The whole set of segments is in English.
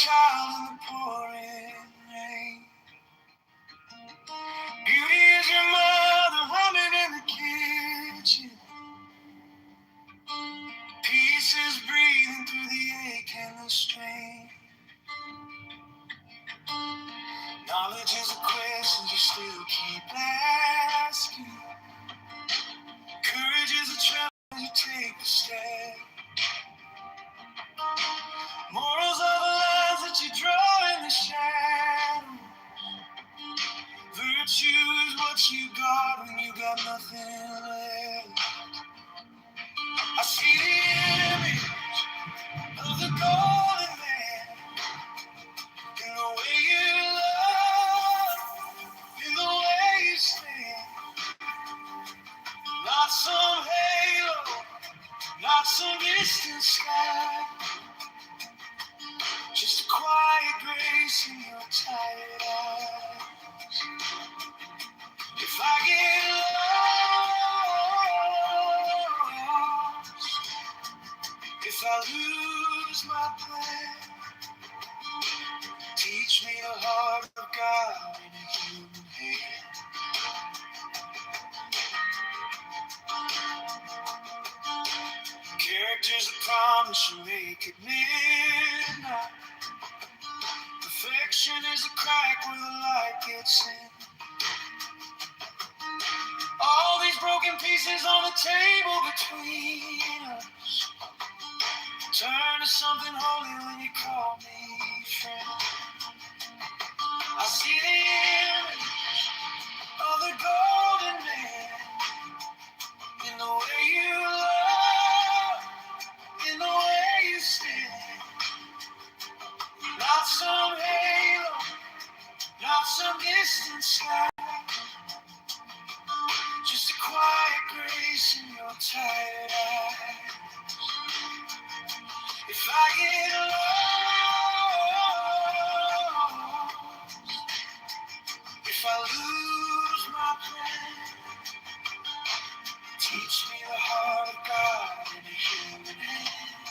child in the pouring rain. Beauty is your mother humming in the kitchen. Peace is breathing through the ache and the strain. Knowledge is a question you still keep asking. Courage is a tremble as you take a step. Morals are the lines that you draw in the shadow. Virtue is what you got when you got nothing left. I see the image of the golden man in the way you love, in the way you stand. Not some halo, not some distant sky. Just a quiet grace in your tired eyes. If I get lost, if I lose my plan, teach me the heart of God in a human hand. Character's a promise you make at midnight. Perfection is a crack where the light gets in. All these broken pieces on the table between us turn to something holy when you call me friend. I see the image of the golden man in the way you love, in the way you stand. Not some halo, not some distant sky. Just a quiet grace in your tired eyes. If I get lost, if I lose my plan, teach me the heart of God in a human hand.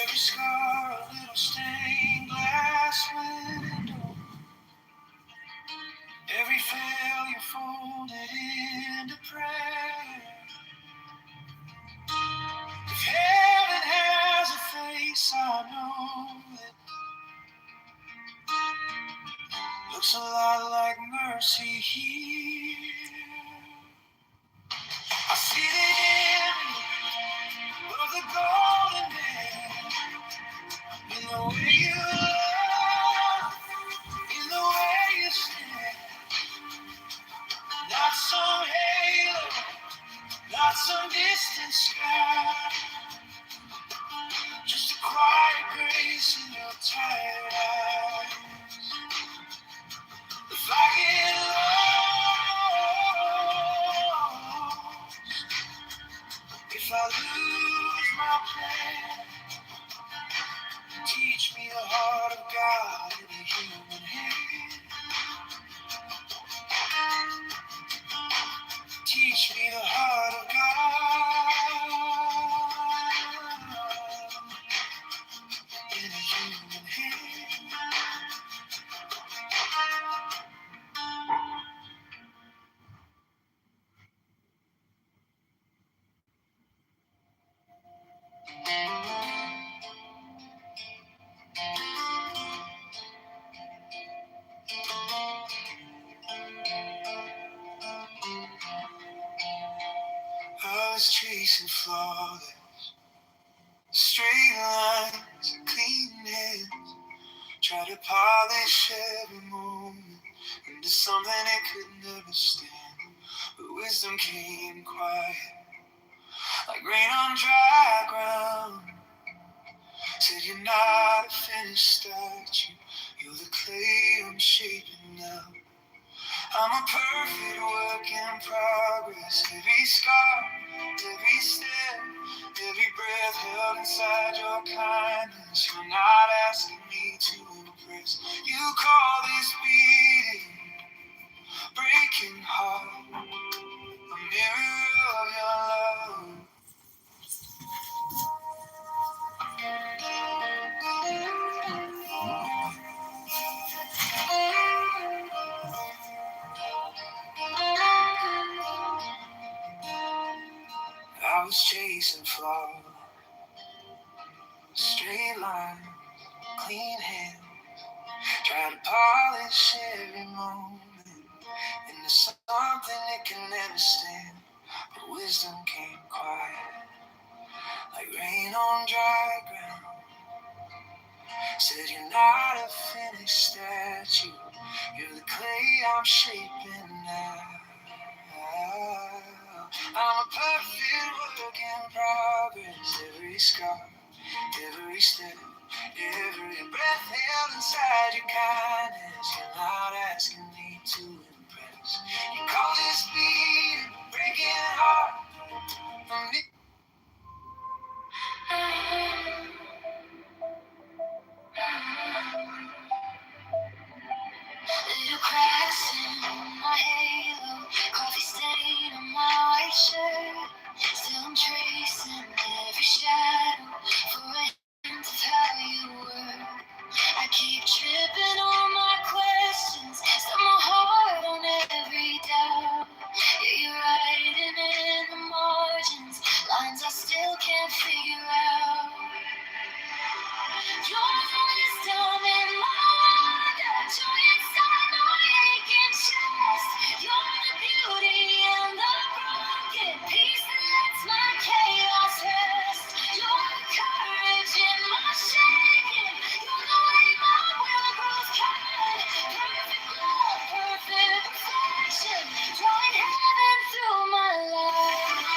Every scar, a little stained glass window. Every failure folded into prayer. If heaven has a face, I know it looks a lot like mercy here. I see the image of the golden man in the way you love, in the way you stand. Not some halo, not some distant sky. Just a quiet grace in your tired eyes. If I get lost, if I lose my plan, teach me the heart of God in a human hand. Teach me the heart of God in a human hand. I was chasing flawless, straight lines, clean hands. Try to polish every moment into something it could never stand. But wisdom came quiet, like rain on dry ground. Said you're not a finished statue, you're the clay I'm shaping now. I'm a perfect work in progress. Every scar, every step, every breath held inside your kindness. You're not asking me to impress. You call this beating, breaking heart, a mirror of your love. was chasing flaws, straight line, clean hand. Try to polish every moment into something it can never stand. But wisdom came quiet, like rain on dry ground. Said you're not a finished statue, you're the clay I'm shaping now. I'm a perfect work in progress. Every scar, every step, every breath held inside your kindness. You're not asking me to impress. You call this beat a breaking heart. Little cracks in my halo, coffee stain on my white shirt. Still I'm tracing every shadow for a hint of how you were. I keep tripping on my questions, set my heart on every doubt. Yeah, you're writing in the margins, lines I still can't figure out. You're the wisdom in my wonder, joy inside my aching chest. You're the beauty in the broken piece that lets my chaos rest. You're the courage in my shaking. You're the way my will grows kind. Perfect love, perfect reflection, drawing heaven through my life.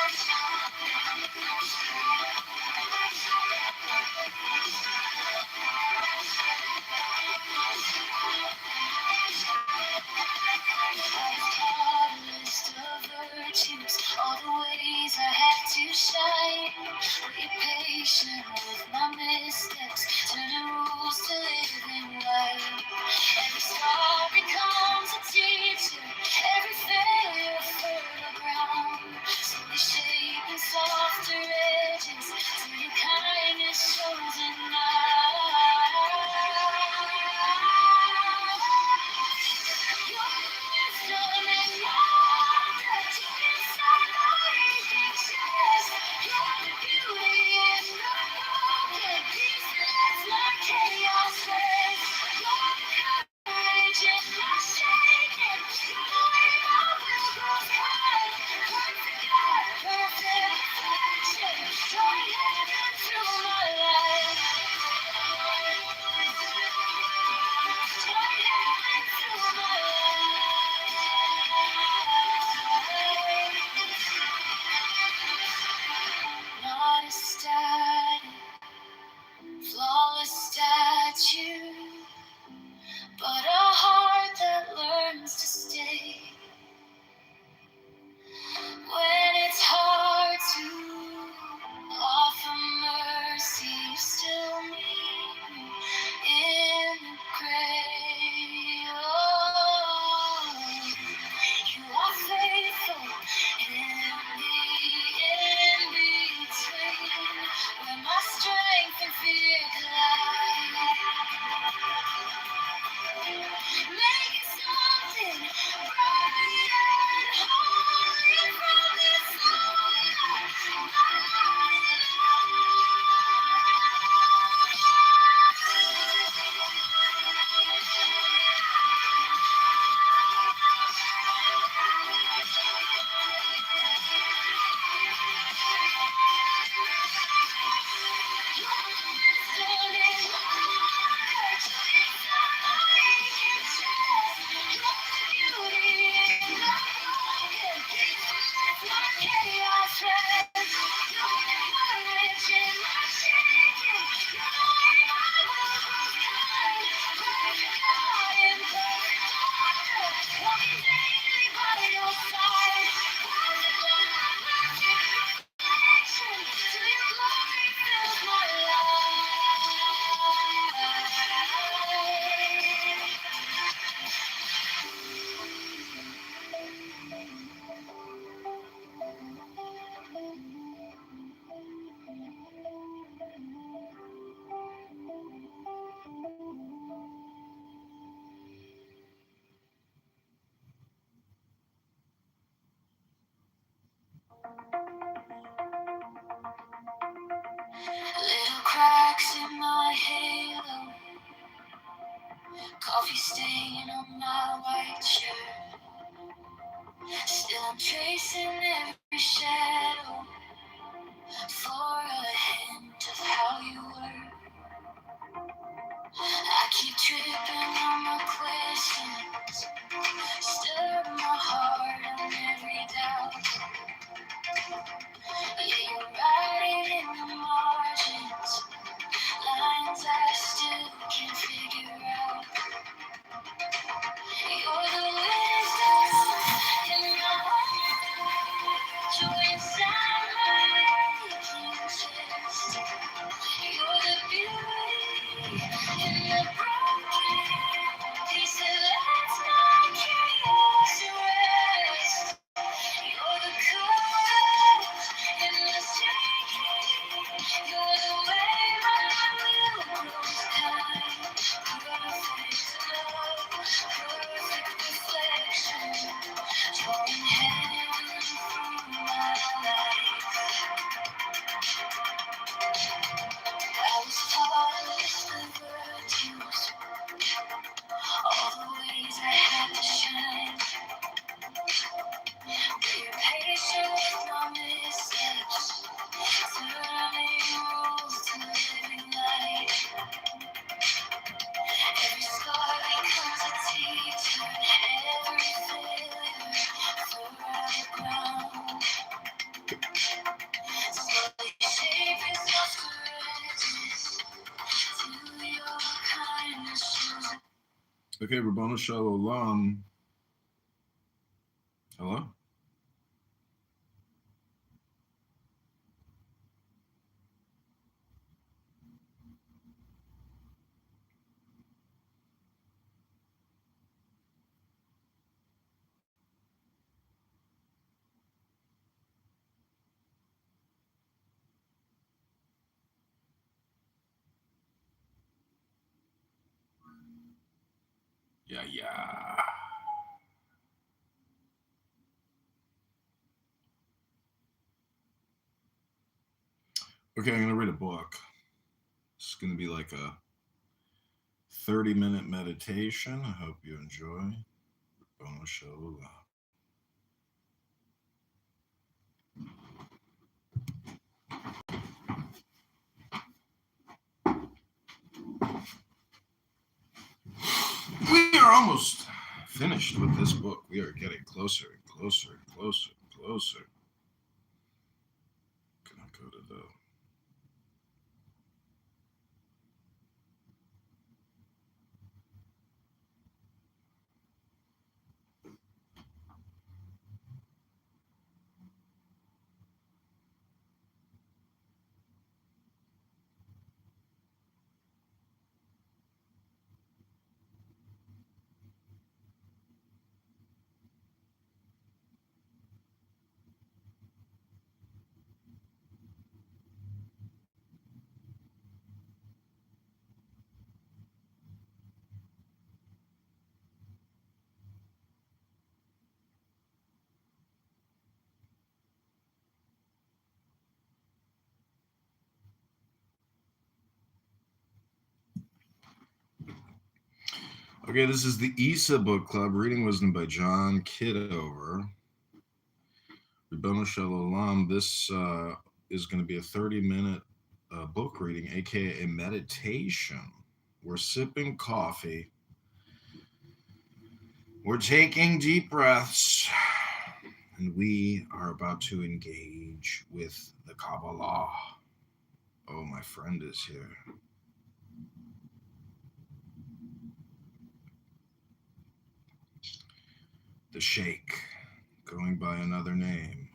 Little cracks in my halo, coffee stain on my white shirt. Still I'm tracing every shadow for a hint of how you were. I keep tripping on my questions, stir my heart on every doubt. Yeah, you're writing in the margins, lines I still can't figure out. You're the wisdom in my heart, joy inside my aching chest. You're the beauty in the broken piece that lets my chaos rest. You're the color in the shaking. You're the way my will grows kind. Perfect love, perfect reflection, drawing heaven through my life. I was taught to list the virtues, all the ways I had to shine. Be patient with my missteps, turning rules to living light. Every scar becomes a teacher, every failure fertile ground. Slowly shaping self-correctness to your kindness. Okay, Rabbanu Shalom. Hello? Yeah. Okay, I'm going to read a book. It's going to be like a 30-minute meditation. I hope you enjoy. Rabbanu Shalom. We are almost finished with this book. We are getting closer and closer and closer and closer. Can I go to the... Okay, this is the Isa Book Club, Reading Wisdom by John Kitover. Rabbanu Shalom. This is going to be a 30-minute book reading, aka a meditation. We're sipping coffee. We're taking deep breaths. And we are about to engage with the Kabbalah. Oh, my friend is here. The Sheikh, going by another name.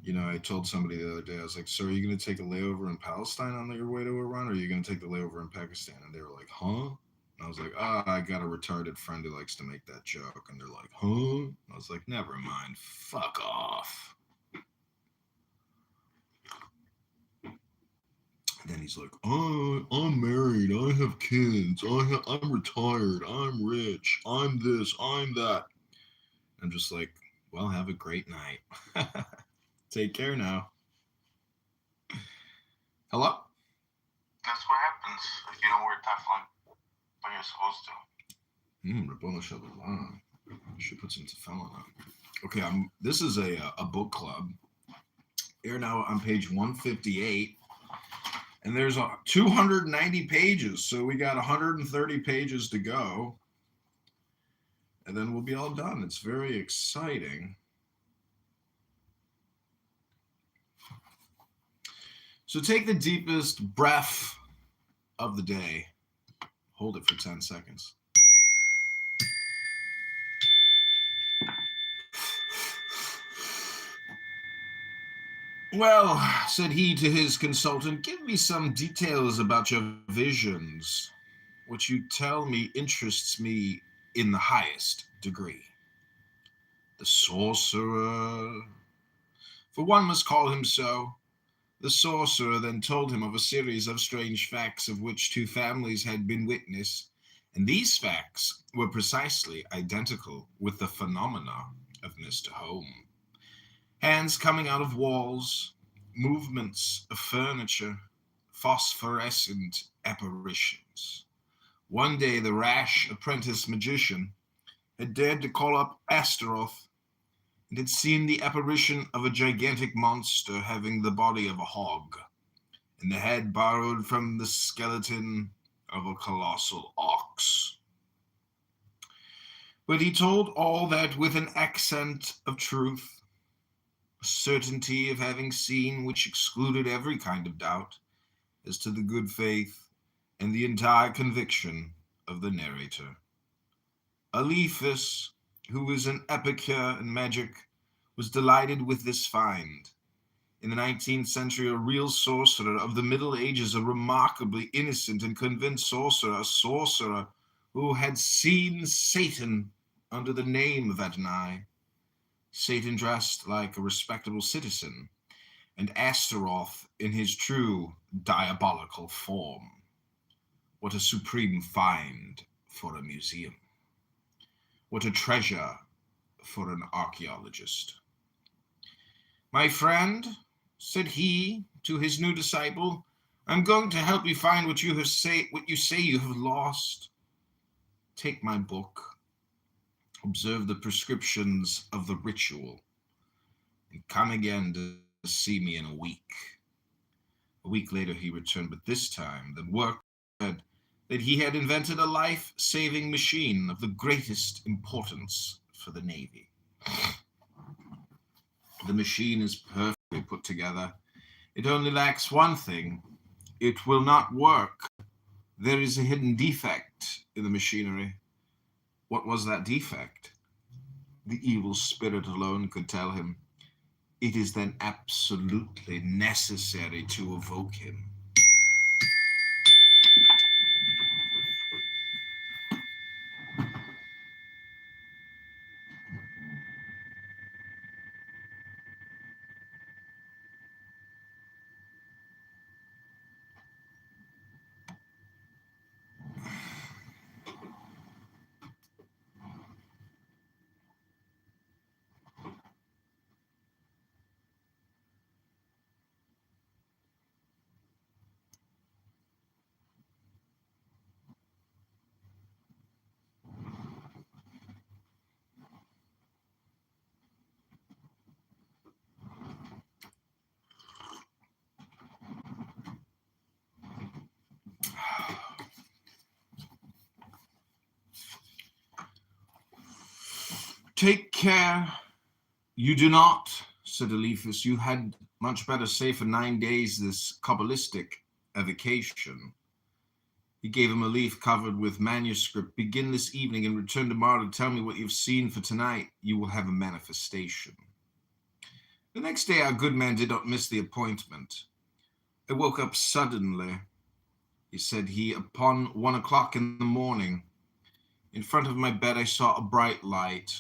You know, I told somebody the other day, I was like, so are you going to take a layover in Palestine on your way to Iran, or are you going to take the layover in Pakistan? And they were like, huh? And I was like, I got a retarded friend who likes to make that joke. And they're like, huh? And I was like, never mind. Fuck off. And then he's like, oh, I'm married. I have kids. I'm retired. I'm rich. I'm this. I'm that. I'm just like, well, have a great night. Take care now. Hello? That's what happens if you don't wear Teflon when you're supposed to. Rabboni Shalom. Should put some tefillin on. Okay, this is a book club. Here now on page 158, and there's 290 pages, so we got 130 pages to go, and then we'll be all done. It's very exciting. So take the deepest breath of the day. Hold it for 10 seconds. Well, said he to his consultant, give me some details about your visions. What you tell me interests me in the highest degree. The sorcerer, for one must call him so. The sorcerer then told him of a series of strange facts of which two families had been witness, and these facts were precisely identical with the phenomena of Mr. Home. Hands coming out of walls, movements of furniture, phosphorescent apparitions. One day the rash apprentice magician had dared to call up Astaroth and had seen the apparition of a gigantic monster having the body of a hog and the head borrowed from the skeleton of a colossal ox. But he told all that with an accent of truth, a certainty of having seen which excluded every kind of doubt as to the good faith and the entire conviction of the narrator. Alephus, who was an epicure in magic, was delighted with this find. In the 19th century, a real sorcerer of the Middle Ages, a remarkably innocent and convinced sorcerer, a sorcerer who had seen Satan under the name of Adonai, Satan dressed like a respectable citizen, and Astaroth in his true diabolical form. What a supreme find for a museum. What a treasure for an archaeologist. My friend, said he to his new disciple, I'm going to help you find what you say you have lost. Take my book, observe the prescriptions of the ritual, and come again to see me in a week. A week later he returned, but this time the work said that he had invented a life-saving machine of the greatest importance for the Navy. The machine is perfectly put together. It only lacks one thing. It will not work. There is a hidden defect in the machinery. What was that defect? The evil spirit alone could tell him. It is then absolutely necessary to evoke him. Take care you do not, said Alephus. You had much better stay for 9 days this Kabbalistic evocation. He gave him a leaf covered with manuscript. Begin this evening and return tomorrow to tell me what you've seen, for tonight you will have a manifestation. The next day our good man did not miss the appointment. I woke up suddenly, he said upon 1 o'clock in the morning. In front of my bed I saw a bright light,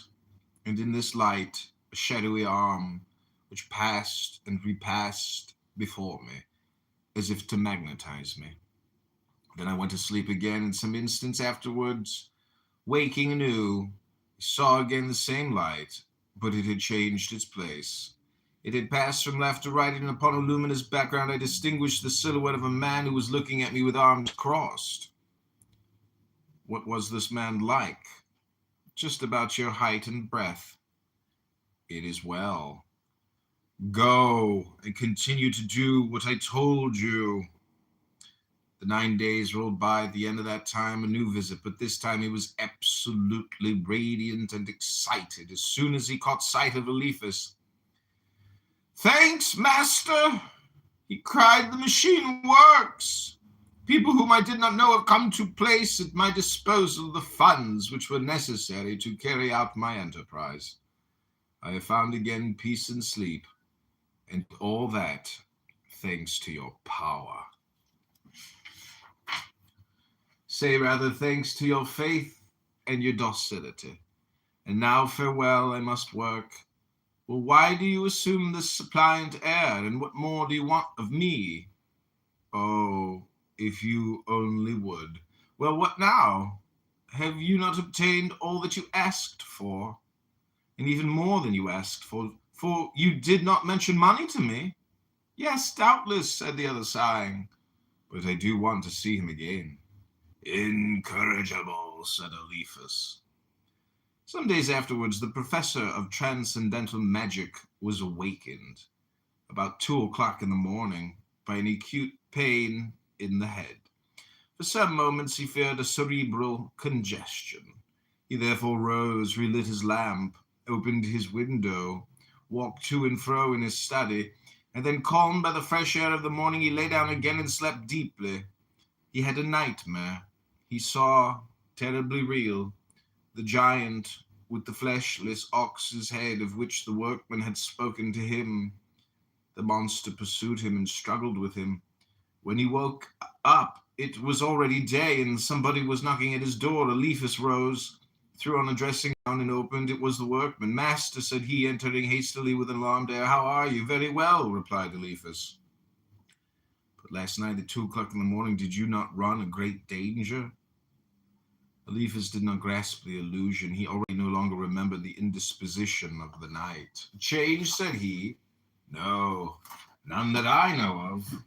and in this light a shadowy arm which passed and repassed before me, as if to magnetize me. Then I went to sleep again, and some instants afterwards, waking anew, I saw again the same light, but it had changed its place. It had passed from left to right, and upon a luminous background I distinguished the silhouette of a man who was looking at me with arms crossed. What was this man like? Just about your height and breadth. It is well. Go and continue to do what I told you. The 9 days rolled by. At the end of that time, a new visit, but this time he was absolutely radiant and excited as soon as he caught sight of Eliphas. "Thanks, master!" he cried. "The machine works. People whom I did not know have come to place at my disposal the funds which were necessary to carry out my enterprise. I have found again peace and sleep, and all that thanks to your power. Say rather, thanks to your faith and your docility. And now farewell, I must work. Well, why do you assume this suppliant air, and what more do you want of me? Oh, if you only would. Well, what now? Have you not obtained all that you asked for? And even more than you asked for you did not mention money to me." "Yes, doubtless," said the other, sighing, "but I do want to see him again." "Incorrigible," said Eliphas. Some days afterwards, the professor of transcendental magic was awakened, about 2 o'clock in the morning, by an acute pain in the head. For some moments he feared a cerebral congestion. He therefore rose, relit his lamp, opened his window, walked to and fro in his study, and then, calmed by the fresh air of the morning, he lay down again and slept deeply. He had a nightmare. He saw, terribly real, the giant with the fleshless ox's head of which the workman had spoken to him. The monster pursued him and struggled with him. When he woke up, it was already day, and somebody was knocking at his door. Eliphas rose, threw on a dressing gown, and opened. It was the workman. "Master," said he, entering hastily with an alarmed air. "How are you?" "Very well," replied Eliphas. "But last night at 2 o'clock in the morning, did you not run a great danger?" Eliphas did not grasp the allusion. He already no longer remembered the indisposition of the night. "Change," said he. "No, none that I know of."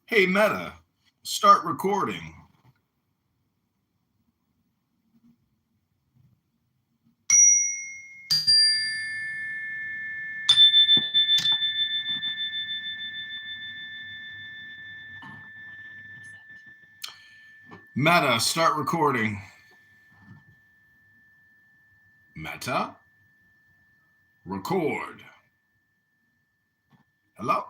Hey, Meta, start recording. Meta, start recording. Meta, record. Hello?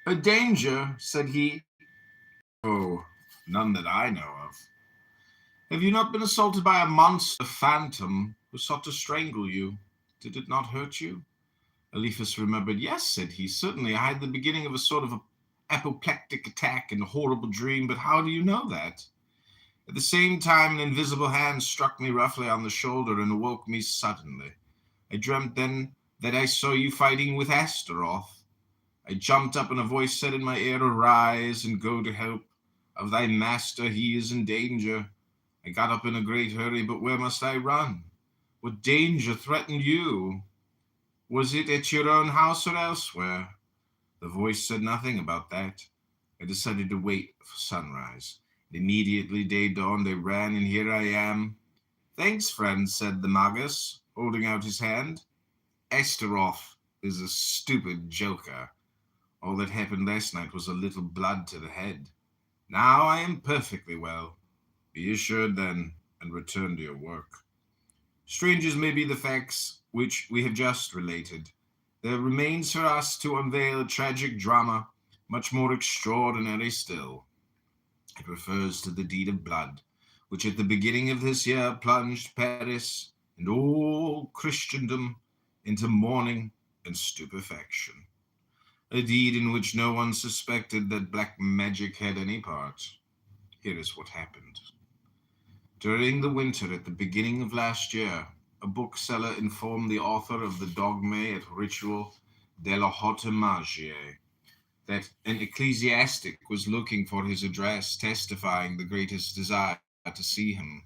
"A danger," said he. "Oh, none that I know of. Have you not been assaulted by a monster phantom who sought to strangle you? Did it not hurt you?" Eliphas remembered. "Yes," said he, "certainly I had the beginning of a sort of apoplectic attack and a horrible dream, but how do you know that?" At the same time, an invisible hand struck me roughly on the shoulder and awoke me suddenly. I dreamt then that I saw you fighting with Astaroth. I jumped up, and a voice said in my ear, 'Arise and go to help of thy master. He is in danger.' I got up in a great hurry, but where must I run? What danger threatened you? Was it at your own house or elsewhere?" The voice said nothing about that. I decided to wait for sunrise. Immediately day dawned, I ran, and here I am. "Thanks, friend," said the Magus, holding out his hand. "Astaroth is a stupid joker. All that happened last night was a little blood to the head. Now I am perfectly well. Be assured then, and return to your work. Strange as may be the facts which we have just related, there remains for us to unveil a tragic drama Much more extraordinary still, it refers to the deed of blood, which at the beginning of this year plunged Paris and all Christendom into mourning and stupefaction. A deed in which no one suspected that black magic had any part. Here is what happened. During the winter at the beginning of last year, a bookseller informed the author of the dogme et ritual de la haute magie that an ecclesiastic was looking for his address, testifying the greatest desire to see him.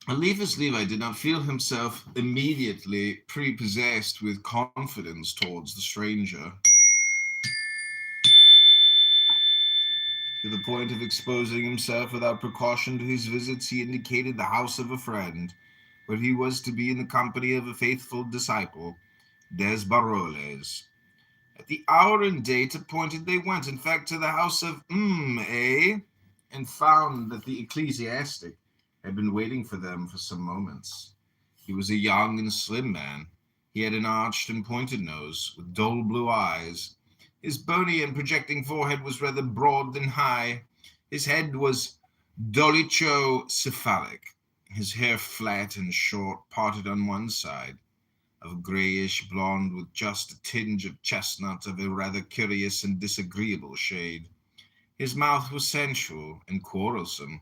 Eliphas Levi did not feel himself immediately prepossessed with confidence towards the stranger, to the point of exposing himself without precaution to his visits. He indicated the house of a friend, where he was to be in the company of a faithful disciple, Des Baroles. At the hour and date appointed, they went, in fact, to the house of and found that the ecclesiastic had been waiting for them for some moments. He was a young and slim man. He had an arched and pointed nose, with dull blue eyes. His bony and projecting forehead was rather broad than high. His head was dolichocephalic, his hair flat and short, parted on one side, of grayish blonde with just a tinge of chestnut of a rather curious and disagreeable shade. His mouth was sensual and quarrelsome.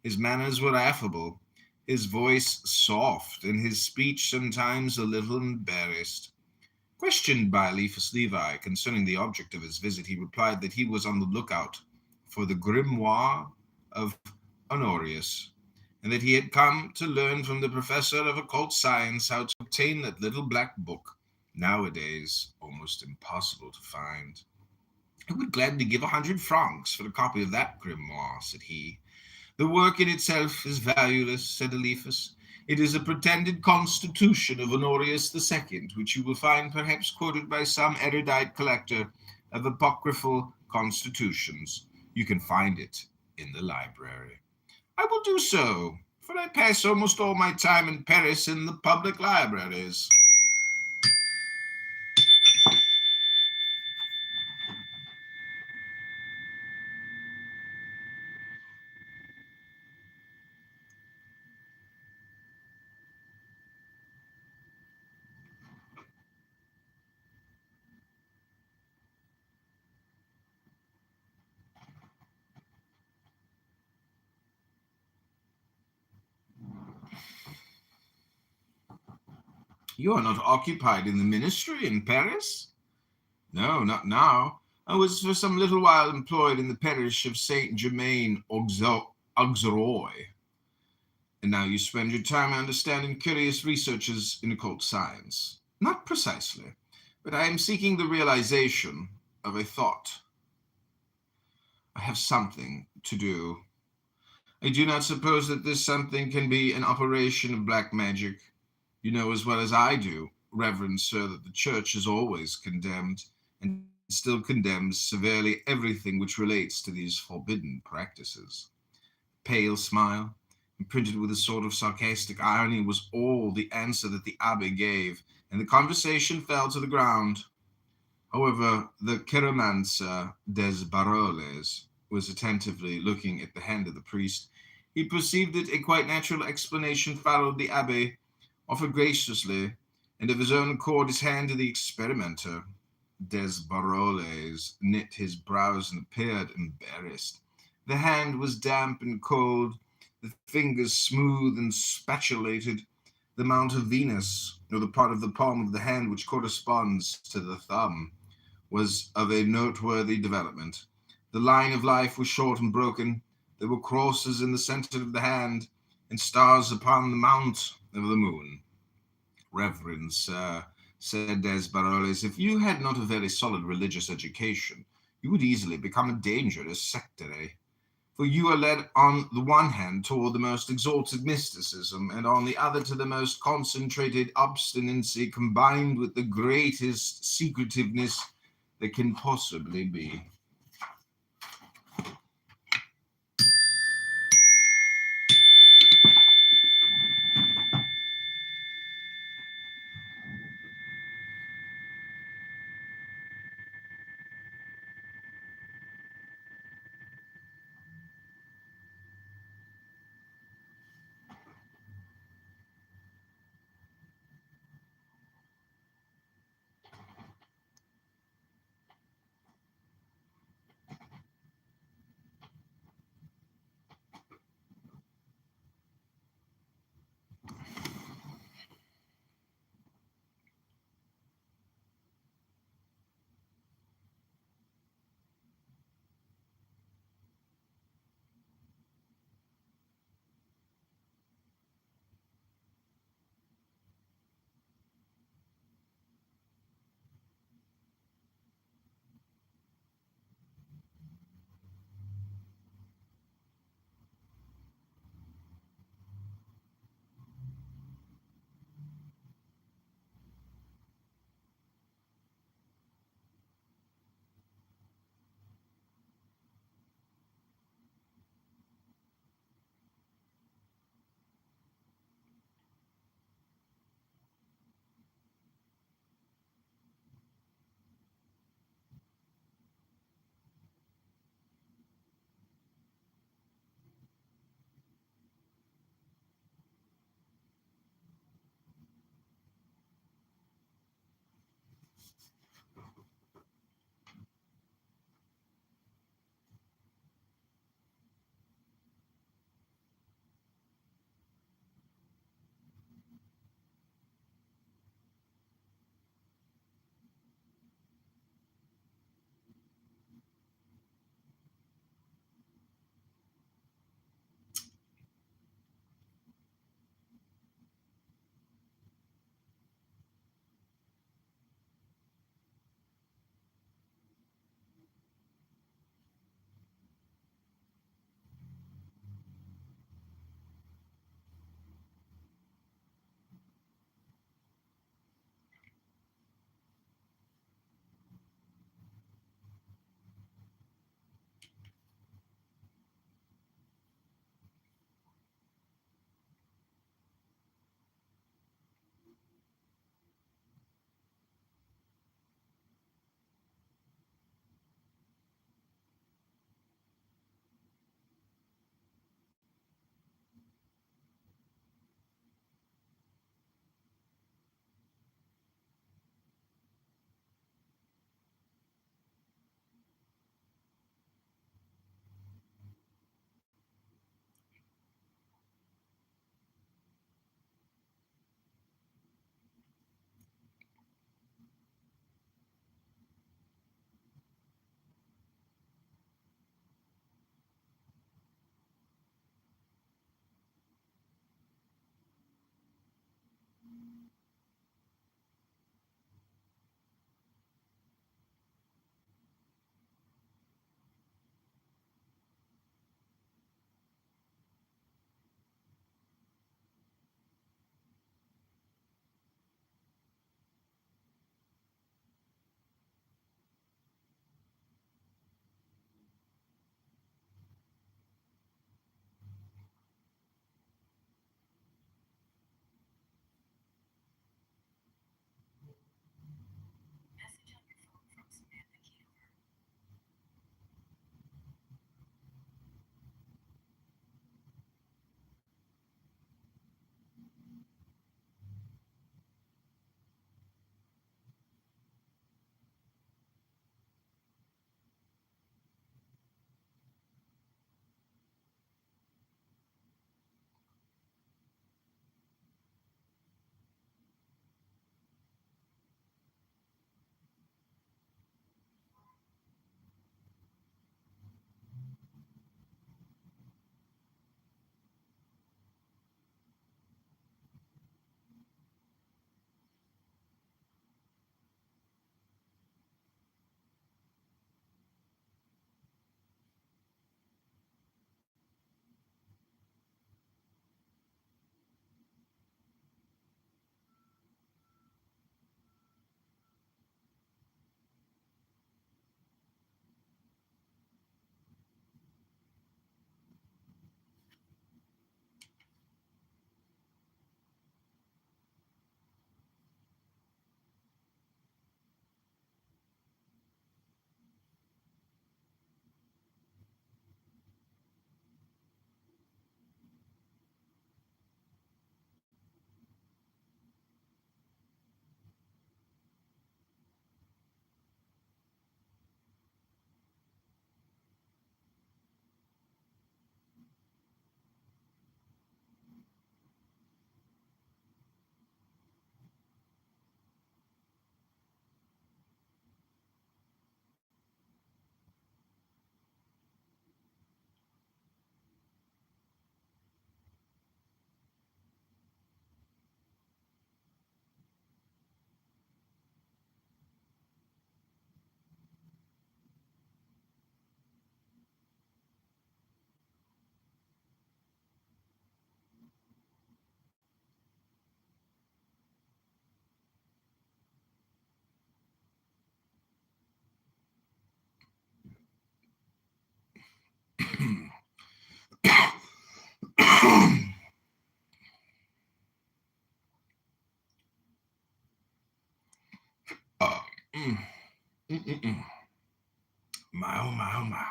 His manners were affable, his voice soft, and his speech sometimes a little embarrassed. Questioned by Eliphas Levi concerning the object of his visit, he replied that he was on the lookout for the grimoire of Honorius, and that he had come to learn from the professor of occult science how to obtain that little black book, nowadays almost impossible to find. "I would gladly give 100 francs for a copy of that grimoire," said he. "The work in itself is valueless," said Eliphas. "It is a pretended constitution of Honorius II, which you will find perhaps quoted by some erudite collector of apocryphal constitutions. You can find it in the library." "I will do so, for I pass almost all my time in Paris in the public libraries." "You are not occupied in the ministry in Paris?" "No, not now. I was for some little while employed in the parish of Saint Germain Auxerrois." "And now you spend your time, I understand, in curious researches in occult science." "Not precisely, but I am seeking the realization of a thought. I have something to do. I do not suppose that this something can be an operation of black magic. You know as well as I do, reverend sir, that the church has always condemned, and still condemns severely, everything which relates to these forbidden practices. Pale smile, imprinted with a sort of sarcastic irony, was all the answer that the abbe gave, and the conversation fell to the ground. However, the chiromancer des Baroles was attentively looking at the hand of the priest. He perceived that a quite natural explanation followed. The abbe offered graciously, and of his own accord, his hand to the experimenter. Des Baroles knit his brows and appeared embarrassed. The hand was damp and cold, the fingers smooth and spatulated. The mount of Venus, or the part of the palm of the hand which corresponds to the thumb, was of a noteworthy development. The line of life was short and broken. There were crosses in the center of the hand, and stars upon the mount of the moon. "Reverend sir," said Desbaroles, if you had not a very solid religious education, you would easily become a dangerous sectary. For you are led on the one hand toward the most exalted mysticism, and on the other to the most concentrated obstinacy combined with the greatest secretiveness that can possibly be. Mm. Mm-mm-mm. My, oh, my, oh, my.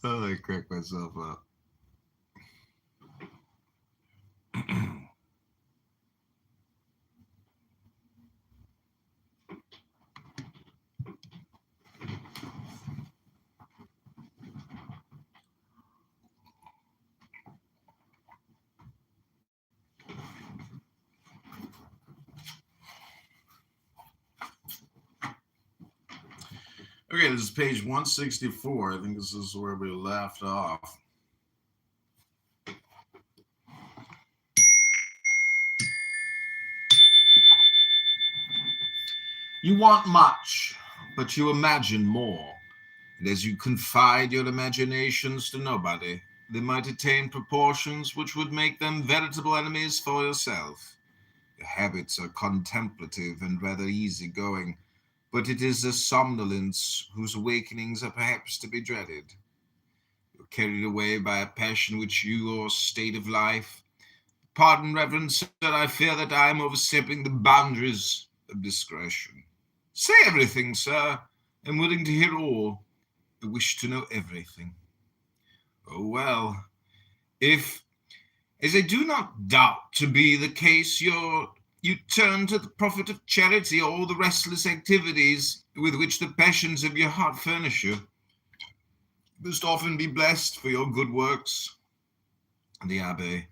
Oh, I cracked myself up. Okay, this is page 164. I think this is where we left off. You want much, but you imagine more. And as you confide your imaginations to nobody, they might attain proportions which would make them veritable enemies for yourself. Your habits are contemplative and rather easy-going, but it is a somnolence whose awakenings are perhaps to be dreaded. You are carried away by a passion which your state of life. Pardon, Reverend Sir, I fear that I am overstepping the boundaries of discretion. Say everything, sir. I'm willing to hear all. I wish to know everything. Oh, well, if, as I do not doubt to be the case, you turn to the profit of charity or the restless activities with which the passions of your heart furnish you, must often be blessed for your good works. And the Abbé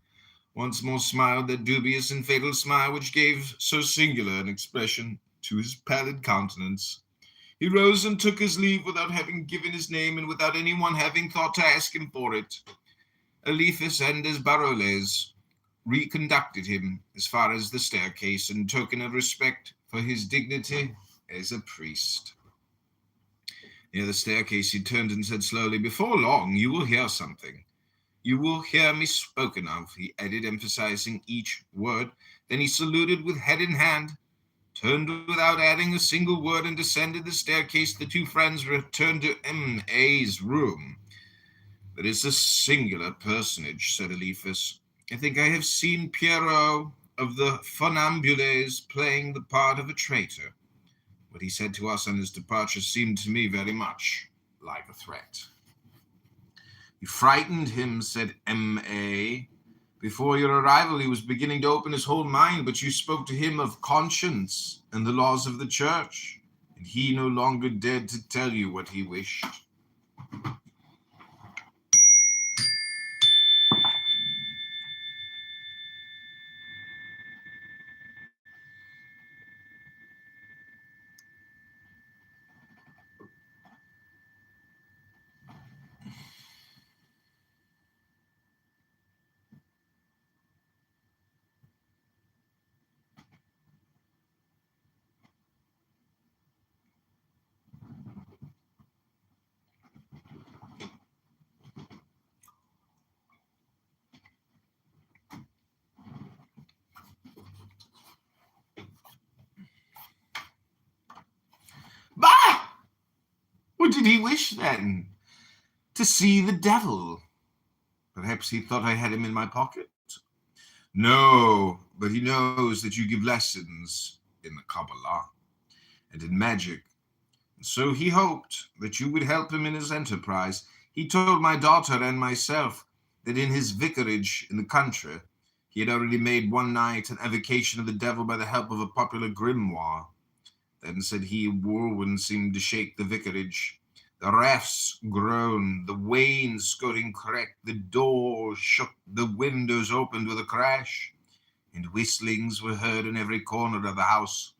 once more smiled that dubious and fatal smile which gave so singular an expression to his pallid countenance. He rose and took his leave without having given his name and without anyone having thought to ask him for it. Eliphas and his Baroles reconducted him as far as the staircase in token of respect for his dignity as a priest. Near the staircase he turned and said slowly, "Before long you will hear something. You will hear me spoken of," he added, emphasizing each word. Then he saluted with head in hand, turned without adding a single word, and descended the staircase. The two friends returned to M.A.'s room. "That is a singular personage," said Eliphas. "I think I have seen Pierrot of the Funambules playing the part of a traitor. What he said to us on his departure seemed to me very much like a threat." "You frightened him," said M.A. "Before your arrival he was beginning to open his whole mind, but you spoke to him of conscience and the laws of the church, and he no longer dared to tell you what he wished." "Bah! What did he wish, then? To see the devil? Perhaps he thought I had him in my pocket." "No, but he knows that you give lessons in the Kabbalah and in magic, and so he hoped that you would help him in his enterprise. He told my daughter and myself that in his vicarage in the country he had already made one night an evocation of the devil by the help of a popular grimoire. Then, said he, a whirlwind seemed to shake the vicarage. The rafts groaned, the wainscoting cracked, the door shook, the windows opened with a crash, and whistlings were heard in every corner of the house.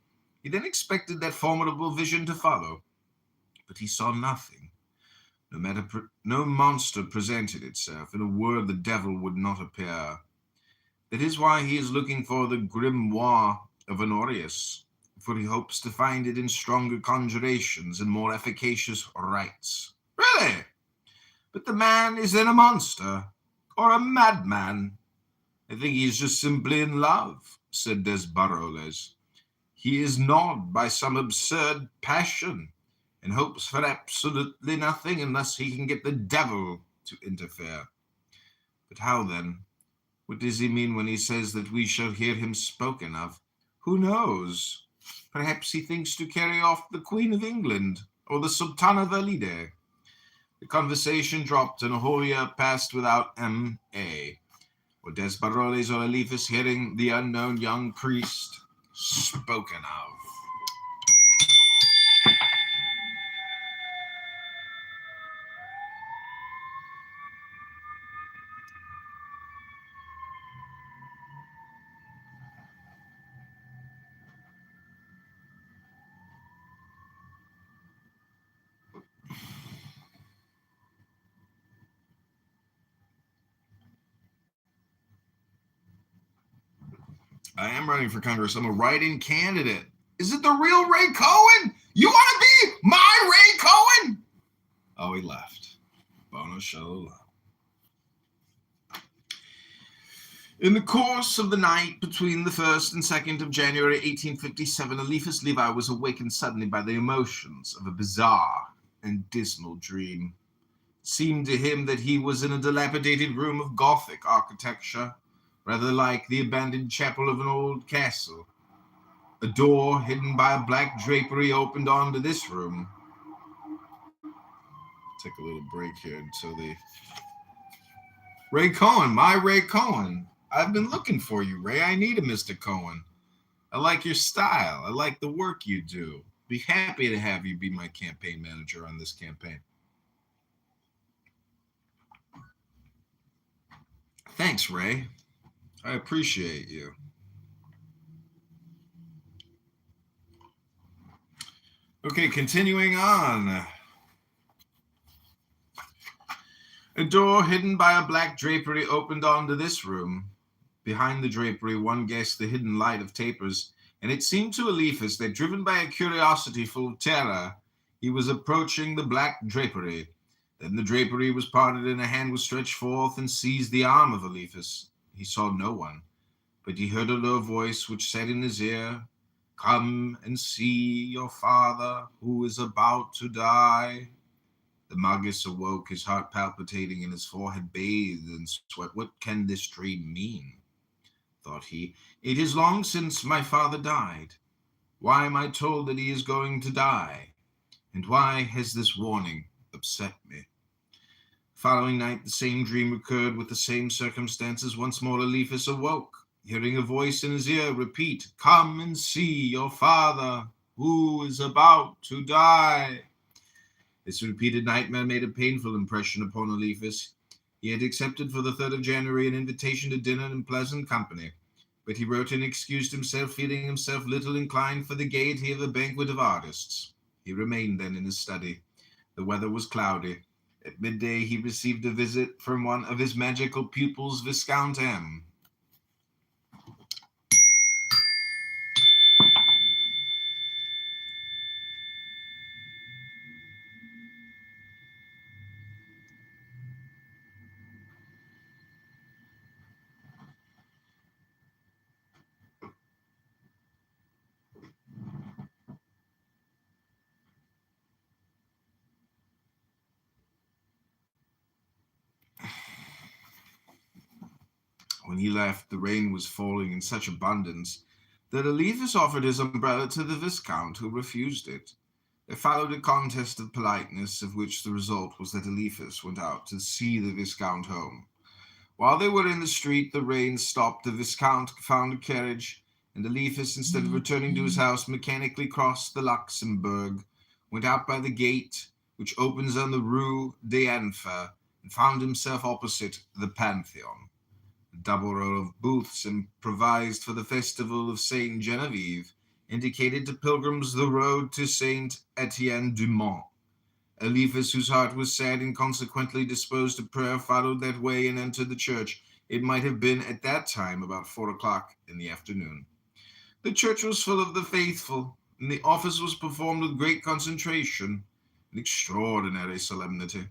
He then expected that formidable vision to follow, but he saw nothing. No monster presented itself. In a word, the devil would not appear. That is why he is looking for the grimoire of Honorius, for he hopes to find it in stronger conjurations and more efficacious rites." "Really? But the man is then a monster, or a madman." "I think he is just simply in love," said Des Barroles. "He is gnawed by some absurd passion, and hopes for absolutely nothing unless he can get the devil to interfere." "But how then? What does he mean when he says that we shall hear him spoken of?" "Who knows? Perhaps he thinks to carry off the Queen of England or the Sultana Valide. The conversation dropped, and Hoya passed without M.A. or Desbaroles or Eliphas hearing the unknown young priest spoken of. I am running for Congress. I'm a write-in candidate. Is it the real Ray Cohen? You want to be my Ray Cohen? Oh, he left. Bonus show. In the course of the night between the 1st and 2nd of January 1857, Eliphas Levi was awakened suddenly by the emotions of a bizarre and dismal dream. It seemed to him that he was in a dilapidated room of Gothic architecture, rather like the abandoned chapel of an old castle. A door hidden by a black drapery opened onto this room. Take a little break here until the... Ray Cohen, my Ray Cohen. I've been looking for you, Ray. I need a Mr. Cohen. I like your style. I like the work you do. Be happy to have you be my campaign manager on this campaign. Thanks, Ray. I appreciate you. Okay, continuing on. A door hidden by a black drapery opened onto this room. Behind the drapery, one guessed the hidden light of tapers, and it seemed to Eliphas that, driven by a curiosity full of terror, he was approaching the black drapery. Then the drapery was parted, and a hand was stretched forth and seized the arm of Eliphas. He saw no one, but he heard a low voice which said in his ear, "Come and see your father, who is about to die." The Magus awoke, his heart palpitating and his forehead bathed in sweat. "What can this dream mean?" thought he. "It is long since my father died. Why am I told that he is going to die? And why has this warning upset me?" Following night, the same dream recurred with the same circumstances. Once more, Eliphas awoke, hearing a voice in his ear repeat, "Come and see your father, who is about to die." This repeated nightmare made a painful impression upon Eliphas. He had accepted for the 3rd of January an invitation to dinner in pleasant company, but he wrote and excused himself, feeling himself little inclined for the gaiety of a banquet of artists. He remained then in his study. The weather was cloudy. At midday he received a visit from one of his magical pupils, Viscount M. When he left, the rain was falling in such abundance that Eliphas offered his umbrella to the Viscount, who refused it. There followed a contest of politeness, of which the result was that Eliphas went out to see the Viscount home. While they were in the street, the rain stopped. The Viscount found a carriage, and Eliphas, instead of returning to his house, mechanically crossed the Luxembourg, went out by the gate which opens on the Rue d'Enfer, and found himself opposite the Pantheon. A double row of booths improvised for the festival of Saint Genevieve indicated to pilgrims the road to Saint Etienne du Mont. Eliphas, whose heart was sad and consequently disposed to prayer, followed that way and entered the church. It might have been at that time about 4 o'clock in the afternoon. The church was full of the faithful, and the office was performed with great concentration and extraordinary solemnity.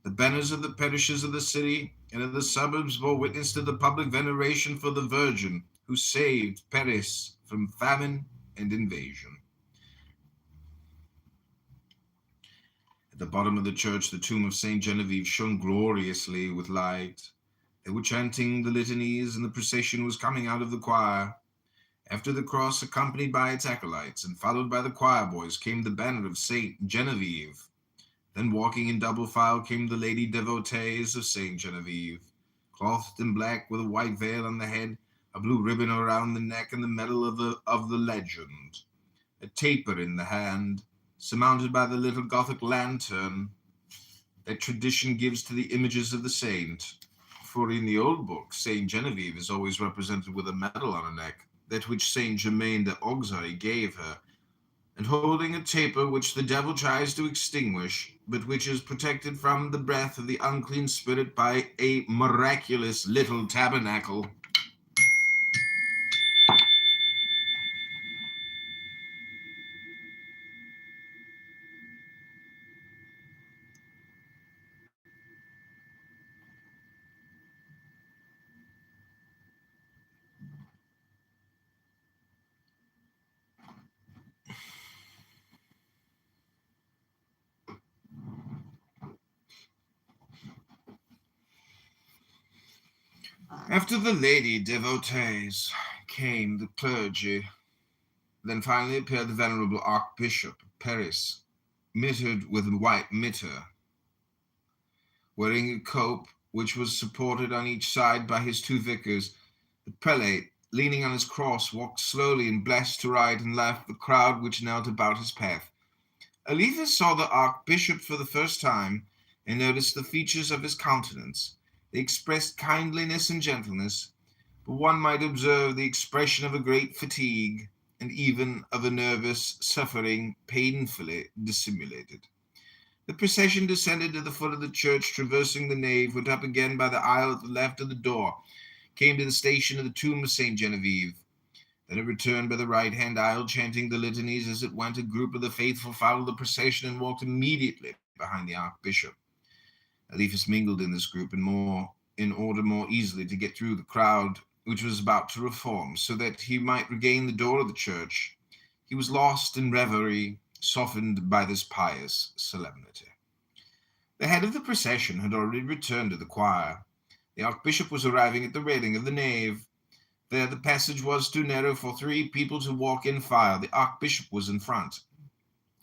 The banners of the parishes of the city and of the suburbs bore witness to the public veneration for the Virgin who saved Paris from famine and invasion. At the bottom of the church, the tomb of Saint Genevieve shone gloriously with light. They were chanting the litanies, and the procession was coming out of the choir. After the cross, accompanied by its acolytes and followed by the choir boys, came the banner of Saint Genevieve. Then walking in double file came the lady devotees of Saint Genevieve, clothed in black with a white veil on the head, a blue ribbon around the neck, and the medal of the legend, a taper in the hand, surmounted by the little Gothic lantern that tradition gives to the images of the saint. For in the old book, Saint Genevieve is always represented with a medal on her neck, that which Saint Germain de Auxerre gave her, and holding a taper which the devil tries to extinguish, but which is protected from the breath of the unclean spirit by a miraculous little tabernacle. After the lady devotees came the clergy. Then finally appeared the venerable Archbishop of Paris, mitred with a white mitre, wearing a cope which was supported on each side by his two vicars. The prelate, leaning on his cross, walked slowly and blessed to right and left the crowd which knelt about his path. Eliphas saw the Archbishop for the first time and noticed the features of his countenance. They expressed kindliness and gentleness, but one might observe the expression of a great fatigue and even of a nervous suffering painfully dissimulated. The procession descended to the foot of the church, traversing the nave, went up again by the aisle at the left of the door, came to the station of the tomb of Saint Genevieve. Then it returned by the right-hand aisle, chanting the litanies as it went. A group of the faithful followed the procession and walked immediately behind the Archbishop. Eliphas mingled in this group in order more easily to get through the crowd which was about to reform, so that he might regain the door of the church. He was lost in reverie, softened by this pious solemnity. The head of the procession had already returned to the choir. The Archbishop was arriving at the railing of the nave. There the passage was too narrow for 3 people to walk in file. The Archbishop was in front,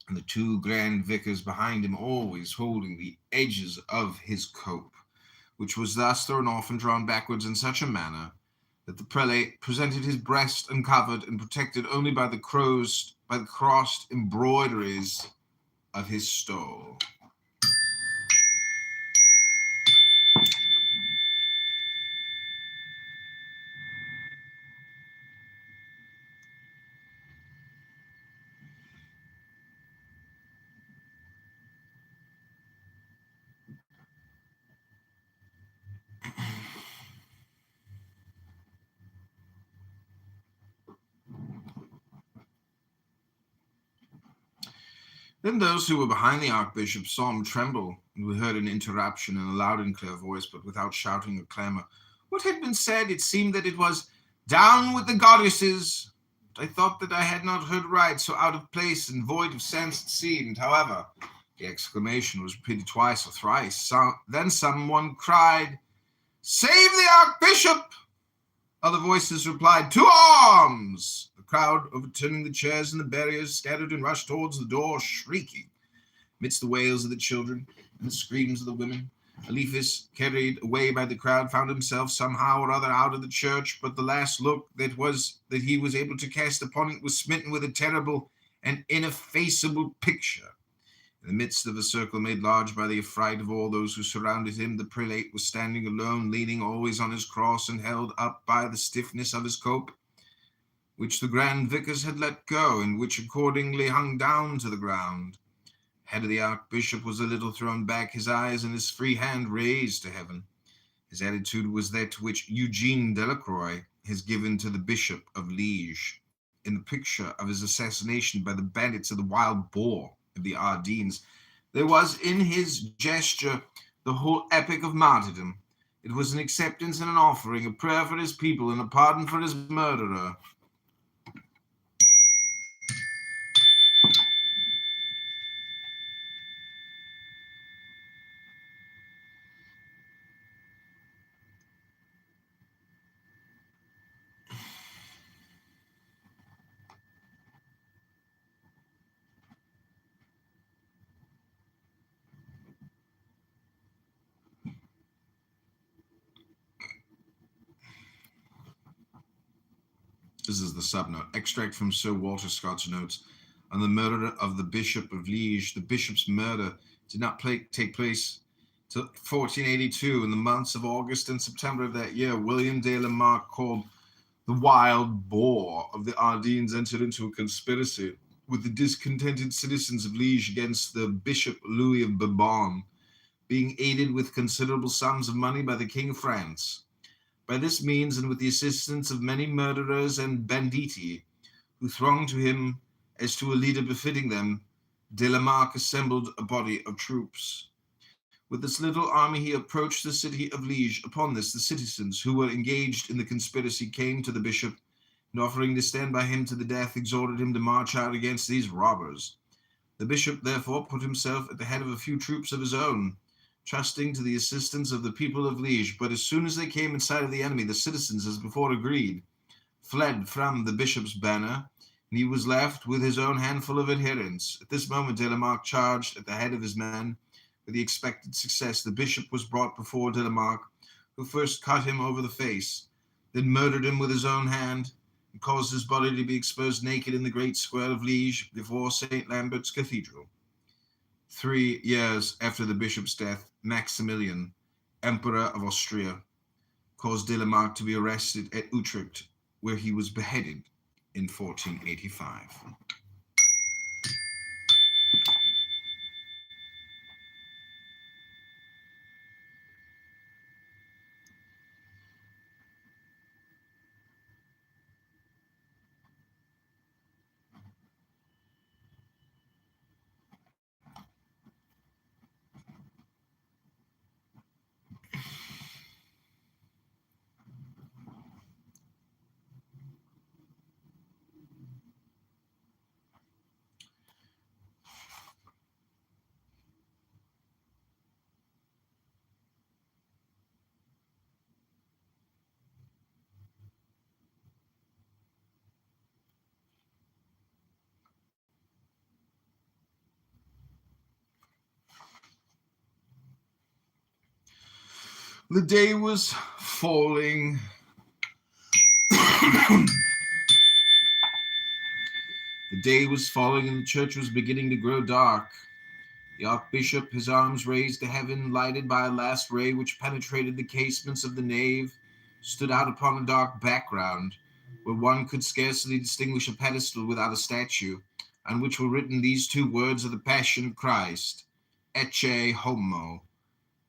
and the 2 grand vicars behind him, always holding the edges of his cope, which was thus thrown off and drawn backwards in such a manner that the prelate presented his breast uncovered and protected only by the crossed embroideries of his stole. Then those who were behind the Archbishop saw him tremble, and we heard an interruption in a loud and clear voice, but without shouting or clamor. What had been said? It seemed that it was, "Down with the goddesses!" But I thought that I had not heard right, so out of place and void of sense it seemed. However, the exclamation was repeated twice or thrice. Then someone cried, "Save the Archbishop!" Other voices replied, "To arms!" The crowd, overturning the chairs and the barriers, scattered and rushed towards the door, shrieking. Amidst the wails of the children and the screams of the women, Eliphas, carried away by the crowd, found himself somehow or other out of the church, but the last look that he was able to cast upon it was smitten with a terrible and ineffaceable picture. In the midst of a circle made large by the affright of all those who surrounded him, the prelate was standing alone, leaning always on his cross and held up by the stiffness of his cope, which the grand vicars had let go, and which accordingly hung down to the ground. The head of the Archbishop was a little thrown back, his eyes and his free hand raised to heaven. His attitude was that which Eugene Delacroix has given to the Bishop of Liege in the picture of his assassination by the bandits of the Wild Boar of the Ardennes. There was in his gesture the whole epic of martyrdom. It was an acceptance and an offering, a prayer for his people and a pardon for his murderer. This is the subnote. Extract from Sir Walter Scott's notes on the murder of the Bishop of Liege. The bishop's murder did not take place till 1482. In the months of August and September of that year, William de la Marck, called the Wild Boar of the Ardennes, entered into a conspiracy with the discontented citizens of Liege against the Bishop Louis of Bourbon, being aided with considerable sums of money by the King of France. By this means, and with the assistance of many murderers and banditti, who thronged to him as to a leader befitting them, de la Marck assembled a body of troops. With this little army he approached the city of Liege. Upon this, the citizens who were engaged in the conspiracy came to the bishop, and offering to stand by him to the death, exhorted him to march out against these robbers. The bishop therefore put himself at the head of a few troops of his own, trusting to the assistance of the people of Liege. But as soon as they came in sight of the enemy, the citizens, as before agreed, fled from the bishop's banner, and he was left with his own handful of adherents. At this moment, de la Marck charged at the head of his men. With the expected success, the bishop was brought before de la Marck, who first cut him over the face, then murdered him with his own hand, and caused his body to be exposed naked in the great square of Liege before St. Lambert's Cathedral. 3 years after the bishop's death, Maximilian, Emperor of Austria, caused de la Marck to be arrested at Utrecht, where he was beheaded in 1485. The day was falling. The day was falling, and the church was beginning to grow dark. The archbishop, his arms raised to heaven, lighted by a last ray which penetrated the casements of the nave, stood out upon a dark background, where one could scarcely distinguish a pedestal without a statue, on which were written these two words of the Passion of Christ, Ecce Homo.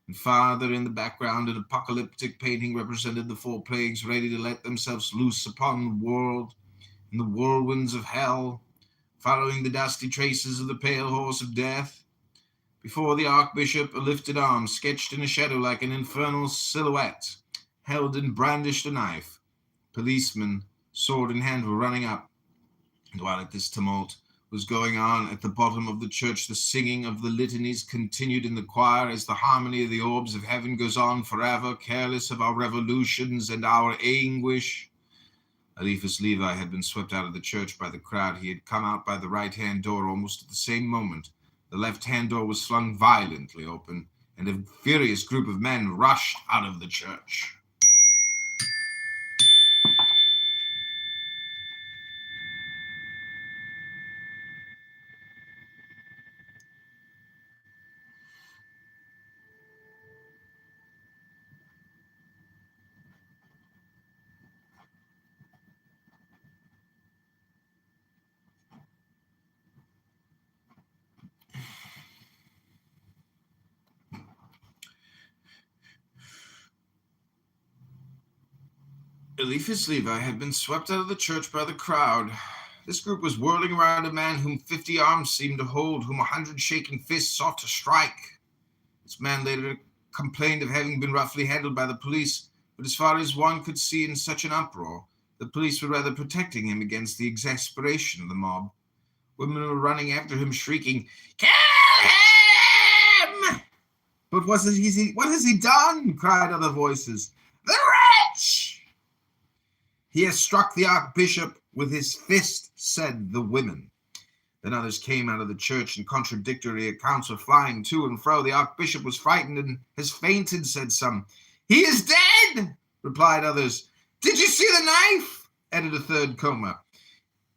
And farther in the background, an apocalyptic painting represented the four plagues ready to let themselves loose upon the world in the whirlwinds of hell, following the dusty traces of the pale horse of death. Before the archbishop, a lifted arm, sketched in a shadow like an infernal silhouette, held and brandished a knife. Policemen, sword in hand, were running up. And while at this tumult was going on at the bottom of the church, the singing of the litanies continued in the choir as the harmony of the orbs of heaven goes on forever, careless of our revolutions and our anguish. Eliphas Levi had been swept out of the church by the crowd. He had come out by the right-hand door almost at the same moment. The left-hand door was flung violently open, and a furious group of men rushed out of the church. Eliphas Levi had been swept out of the church by the crowd. This group was whirling around a man whom 50 arms seemed to hold, whom 100 shaking fists sought to strike. This man later complained of having been roughly handled by the police, but as far as one could see in such an uproar, the police were rather protecting him against the exasperation of the mob. Women were running after him, shrieking, "Kill him!" "But what has he done?" cried other voices. "The wretch! He has struck the archbishop with his fist," said the women. Then others came out of the church, and contradictory accounts were flying to and fro. "The archbishop was frightened and has fainted," said some. "He is dead," replied others. "Did you see the knife?" added a third coma.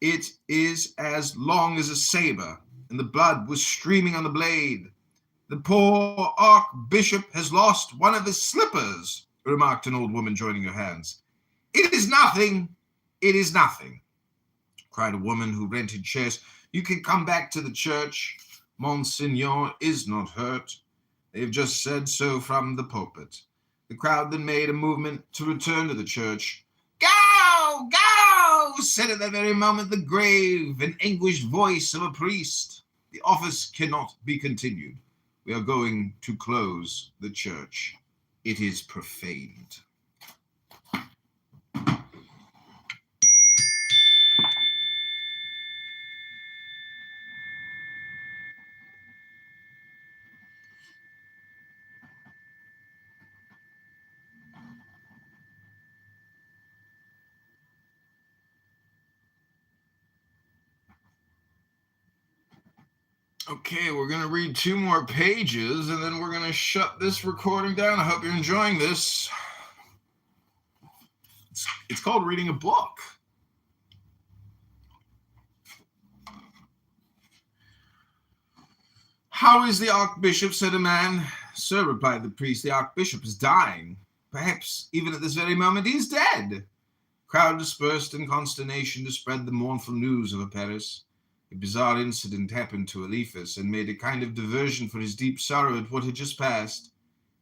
It is as long as a saber, and the blood was streaming on the blade. The poor archbishop has lost one of his slippers, remarked an old woman, joining her hands. It is nothing, it is nothing, cried a woman who rented chairs. You can come back to the church. Monsignor is not hurt. They have just said so from the pulpit. The crowd then made a movement to return to the church. Go! Go! Said at that very moment the grave and anguished voice of a priest. The office cannot be continued. We are going to close the church. It is profaned. Okay, we're going to read 2 more pages, and then we're going to shut this recording down. I hope you're enjoying this. It's called reading a book. How is the archbishop, said a man. Sir, replied the priest, the archbishop is dying. Perhaps even at this very moment he is dead. The crowd dispersed in consternation to spread the mournful news of Paris. A bizarre incident happened to Eliphas and made a kind of diversion for his deep sorrow at what had just passed.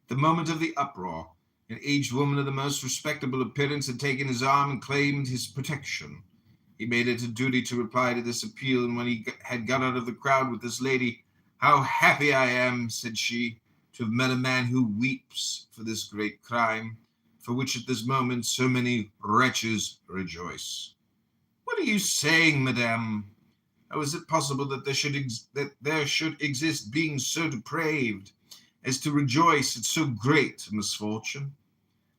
At the moment of the uproar, an aged woman of the most respectable appearance had taken his arm and claimed his protection. He made it a duty to reply to this appeal, and when he had got out of the crowd with this lady, how happy I am, said she, to have met a man who weeps for this great crime, for which at this moment so many wretches rejoice. What are you saying, madame? How is it possible that there should exist beings so depraved as to rejoice at so great a misfortune?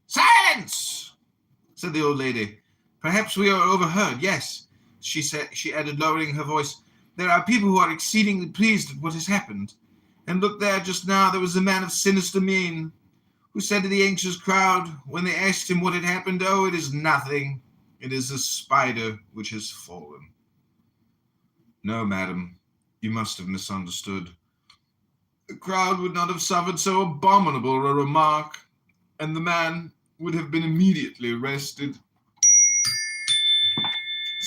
Silence! Said the old lady. Perhaps we are overheard. Yes, she added, lowering her voice. There are people who are exceedingly pleased at what has happened. And look there, just now there was a man of sinister mien, who said to the anxious crowd, when they asked him what had happened, oh, it is nothing. It is a spider which has fallen. No, madam, you must have misunderstood. The crowd would not have suffered so abominable a remark, and the man would have been immediately arrested.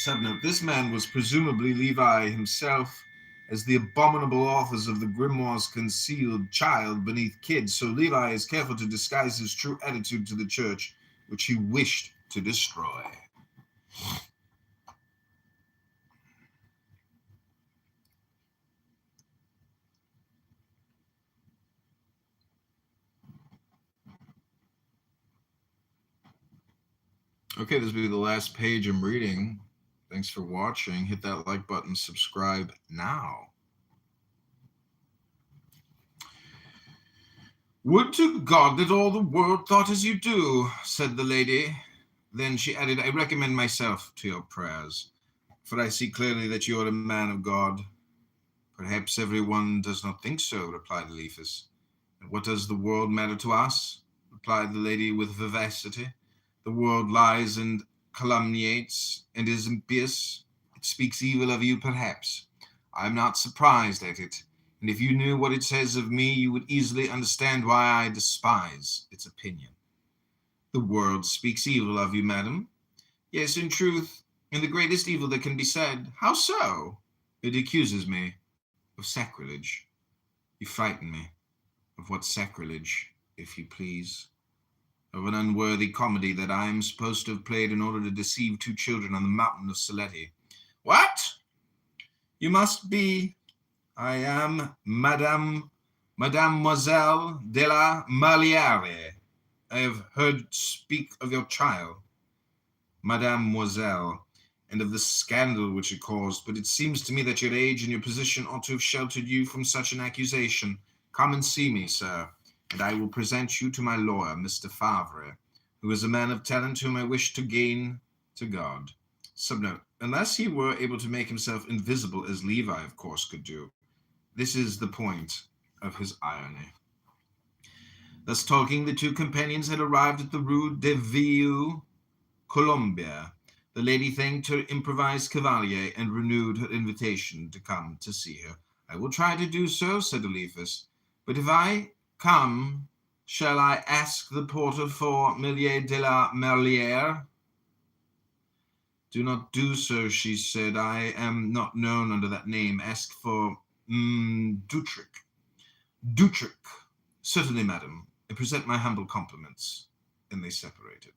Subnote, this man was presumably Levi himself, as the abominable authors of the grimoires concealed child beneath kid, so Levi is careful to disguise his true attitude to the church, which he wished to destroy. Okay, this will be the last page I'm reading. Thanks for watching. Hit that like button, subscribe now. Would to God that all the world thought as you do, said the lady. Then she added, I recommend myself to your prayers, for I see clearly that you are a man of God. Perhaps everyone does not think so, replied Eliphas. And what does the world matter to us? Replied the lady with vivacity. The world lies and calumniates and is impious. It speaks evil of you, perhaps. I am not surprised at it, and if you knew what it says of me, you would easily understand why I despise its opinion. The world speaks evil of you, madam. Yes, in truth, and the greatest evil that can be said. How so? It accuses me of sacrilege. You frighten me. Of what sacrilege, if you please? Of an unworthy comedy that I am supposed to have played in order to deceive 2 children on the mountain of Saletti. What? You must be. I am Mademoiselle de la Maliere. I have heard speak of your child, Mademoiselle, and of the scandal which it caused, but it seems to me that your age and your position ought to have sheltered you from such an accusation. Come and see me, sir, and I will present you to my lawyer, Mr. Favre, who is a man of talent whom I wish to gain to God. Subnote, unless he were able to make himself invisible, as Levi, of course, could do. This is the point of his irony. Thus talking, the 2 companions had arrived at the Rue de Vieux Colombia, The lady thanked her improvised cavalier and renewed her invitation to come to see her. I will try to do so, said Eliphas, but if I come, shall I ask the porter for Millier de la Merliere? Do not do so, she said. I am not known under that name. Ask for Dutric. Dutric. Certainly, madam. I present my humble compliments. And they separated.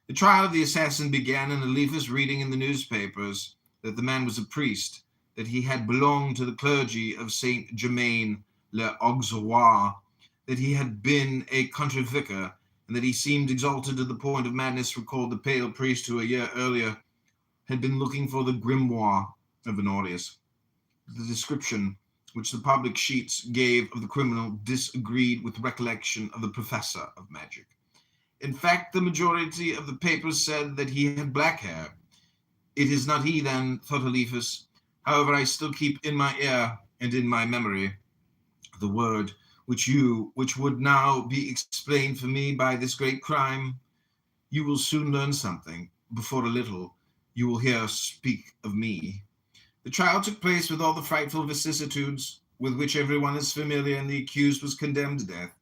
The trial of the assassin began, and Eliphas reading in the newspapers that the man was a priest, that he had belonged to the clergy of Saint Germain l'Auxerrois, that he had been a country vicar, and that he seemed exalted to the point of madness, recalled the pale priest who a year earlier had been looking for the grimoire of Honorius. The description which the public sheets gave of the criminal disagreed with the recollection of the professor of magic. In fact, the majority of the papers said that he had black hair. It is not he, then, thought Eliphas. However, I still keep in my ear and in my memory the word which would now be explained for me by this great crime. You will soon learn something. Before a little, you will hear speak of me. The trial took place with all the frightful vicissitudes with which everyone is familiar, and the accused was condemned to death.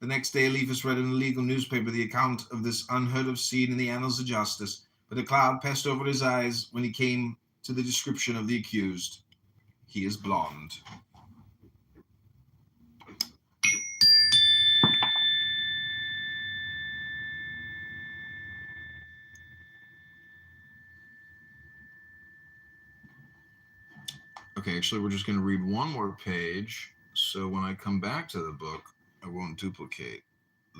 The next day, Eliphas read in a legal newspaper the account of this unheard-of scene in the annals of justice, but a cloud passed over his eyes when he came to the description of the accused. He is blonde. Okay, actually, we're just going to read one more page, so when I come back to the book, I won't duplicate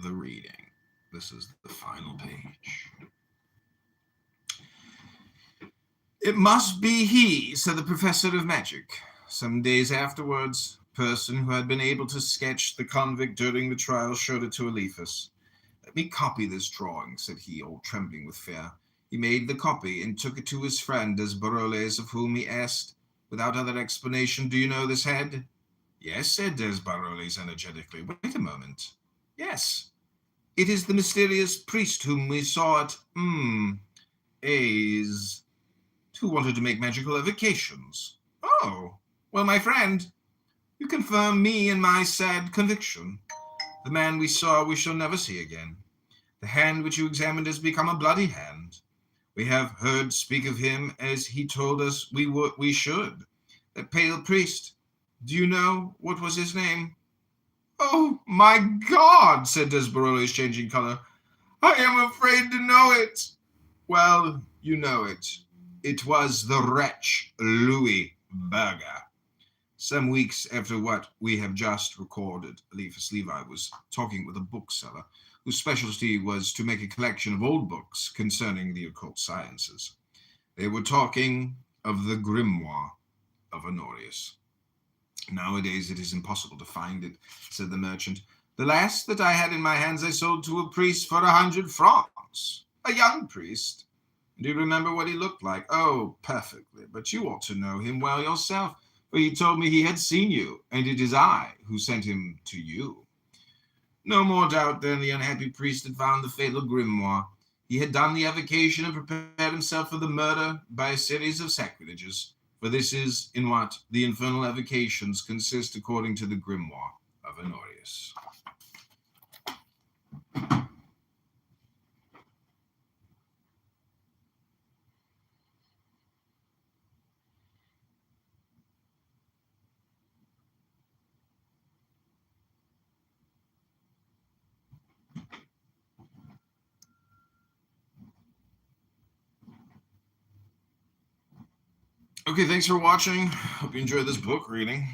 the reading. This is the final page. It must be he, said the professor of magic. Some days afterwards, a person who had been able to sketch the convict during the trial showed it to Eliphas. Let me copy this drawing, said he, all trembling with fear. He made the copy and took it to his friend Desbaroles, of whom he asked, without other explanation, do you know this head? Yes, said Desbaroles energetically. Wait a moment. Yes. It is the mysterious priest whom we saw at, A's, who wanted to make magical evocations. Oh, well, my friend, you confirm me in my sad conviction. The man we saw we shall never see again. The hand which you examined has become a bloody hand. We have heard speak of him as he told us we should. That pale priest, do you know what was his name? Oh, my God, said Desbaroles, changing color. I am afraid to know it. Well, you know it. It was the wretch Louis Berger. Some weeks after what we have just recorded, Eliphas Levi was talking with a bookseller whose specialty was to make a collection of old books concerning the occult sciences. They were talking of the grimoire of Honorius. Nowadays it is impossible to find it, said the merchant. The last that I had in my hands I sold to a priest for 100 francs. A young priest. Do you remember what he looked like? Oh, perfectly, but you ought to know him well yourself, for he told me he had seen you, and it is I who sent him to you. No more doubt then the unhappy priest had found the fatal grimoire. He had done the evocation and prepared himself for the murder by a series of sacrileges, for this is in what the infernal evocations consist according to the grimoire of Honorius. Okay, thanks for watching. Hope you enjoyed this book reading.